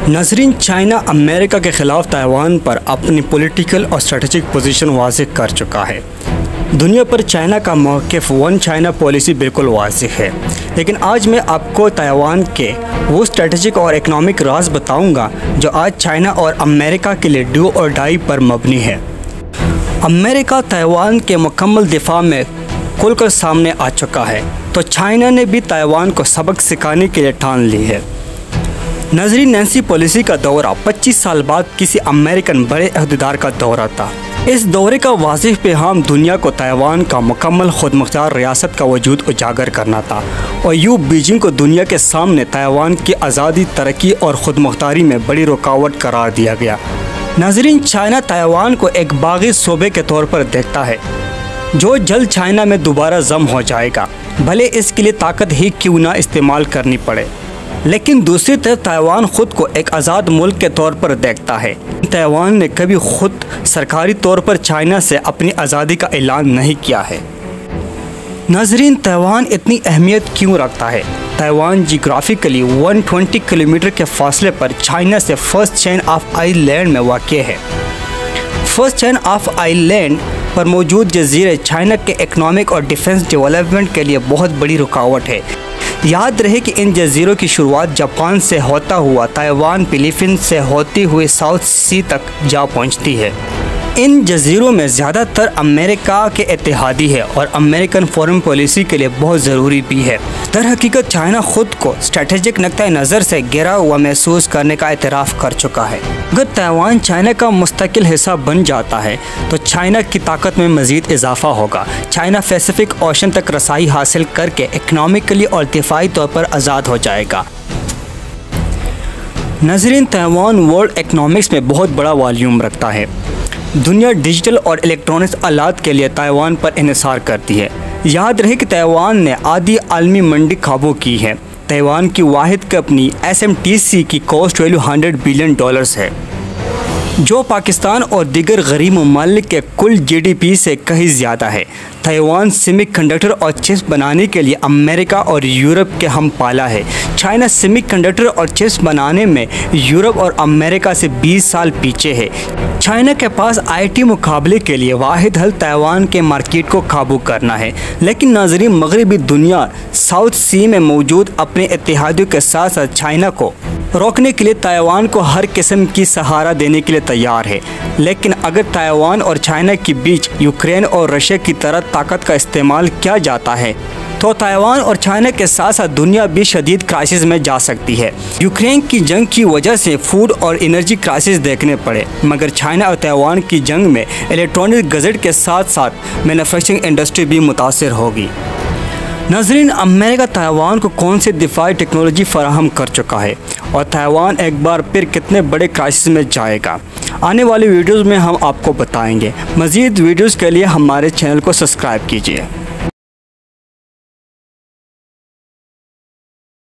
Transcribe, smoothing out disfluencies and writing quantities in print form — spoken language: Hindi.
नाज़रीन, चाइना अमेरिका के ख़िलाफ़ ताइवान पर अपनी पॉलिटिकल और स्ट्रेटजिक पोजीशन वाज़ेह कर चुका है। दुनिया पर चाइना का मौक़िफ़ वन चाइना पॉलिसी बिल्कुल वाज़ेह है, लेकिन आज मैं आपको ताइवान के वो स्ट्रेटजिक और इकनॉमिक राज बताऊंगा जो आज चाइना और अमेरिका के लिए डू और डाई पर मबनी है। अमेरिका ताइवान के मुकम्मल दिफा में खुलकर सामने आ चुका है, तो चाइना ने भी ताइवान को सबक सिखाने के लिए ठान ली है। नाज़रीन, नैन्सी पेलोसी का दौरा 25 साल बाद किसी अमेरिकन बड़े अहदेदार का दौरा था। इस दौरे का वाज़ेह पैगाम दुनिया को ताइवान का मुकम्मल खुदमुख्तार रियासत का वजूद उजागर करना था और यूँ बीजिंग को दुनिया के सामने ताइवान की आज़ादी, तरक्की और खुदमुख्तारी में बड़ी रुकावट करार दिया गया। नाज़रीन, चाइना ताइवान को एक बागी सूबे के तौर पर देखता है जो जल्द चाइना में दोबारा जम हो जाएगा, भले इसके लिए ताकत ही क्यों ना इस्तेमाल करनी पड़े। लेकिन दूसरी तरफ ताइवान ख़ुद को एक आज़ाद मुल्क के तौर पर देखता है। ताइवान ने कभी खुद सरकारी तौर पर चाइना से अपनी आज़ादी का ऐलान नहीं किया है। नाज़रीन, ताइवान इतनी अहमियत क्यों रखता है? ताइवान जियोग्राफिकली 120 किलोमीटर के फासले पर चाइना से फर्स्ट चेन ऑफ आइलैंड में वाक़ है। फर्स्ट चेन ऑफ आइलैंड पर मौजूद जजीरे चाइना के इकनॉमिक और डिफेंस डेवलपमेंट के लिए बहुत बड़ी रुकावट है। याद रहे कि इन जजीरों की शुरुआत जापान से होता हुआ ताइवान फिलीपींस से होती हुई साउथ सी तक जा पहुंचती है। इन जजीरों में ज़्यादातर अमेरिका के इत्तेहादी है और अमेरिकन फॉरेन पॉलिसी के लिए बहुत ज़रूरी भी है। दर हकीकत चाइना ख़ुद को स्ट्रेटेजिक नुक्ता नज़र से घिरा हुआ महसूस करने का एतराफ़ कर चुका है। अगर ताइवान चाइना का मुस्तकिल हिस्सा बन जाता है तो चाइना की ताकत में मज़ीद इजाफा होगा। चाइना पैसिफिक ओशन तक रसाई हासिल करके इकनॉमिकली और दिफाई तौर पर आज़ाद हो जाएगा। नाज़रीन, ताइवान वर्ल्ड इकनॉमिक्स में बहुत बड़ा वॉल्यूम रखता है। दुनिया डिजिटल और इलेक्ट्रॉनिक्स आलात के लिए ताइवान पर इन्हिसार करती है। याद रहे कि ताइवान ने आधी आलमी मंडी काबू की है। ताइवान की वाहिद कंपनी SMTC की कॉस्ट वैल्यू $100 बिलियन है, जो पाकिस्तान और दीगर गरीब ममालिक के कुल GDP से कहीं ज़्यादा है। ताइवान सेमीकंडक्टर और चिप्स बनाने के लिए अमेरिका और यूरोप के हम पाला है। चाइना सेमीकंडक्टर और चिप्स बनाने में यूरोप और अमेरिका से 20 साल पीछे है। चाइना के पास IT मुकाबले के लिए वाहिद हल ताइवान के मार्केट को काबू करना है। लेकिन नाज़रीन, मगरबी दुनिया साउथ सी में मौजूद अपने इत्तेहादियों के साथ साथ चाइना को रोकने के लिए ताइवान को हर किस्म की सहारा देने के लिए तैयार है। लेकिन अगर ताइवान और चाइना के बीच यूक्रेन और रशिया की तरह ताकत का इस्तेमाल किया जाता है तो ताइवान और चाइना के साथ साथ दुनिया भी शदीद क्राइसिस में जा सकती है। यूक्रेन की जंग की वजह से फूड और एनर्जी क्राइसिस देखने पड़े, मगर चाइना और ताइवान की जंग में इलेक्ट्रॉनिक गज़ट के साथ साथ मैन्युफैक्चरिंग इंडस्ट्री भी मुतासर होगी। नाज़रीन, अमेरिका ताइवान को कौन सी दिफाई टेक्नोलॉजी फराहम कर चुका है और ताइवान एक बार फिर कितने बड़े क्राइसिस में जाएगा? आने वाली वीडियोज़ में हम आपको बताएंगे। मज़ीद वीडियोज़ के लिए हमारे चैनल को सब्सक्राइब कीजिए।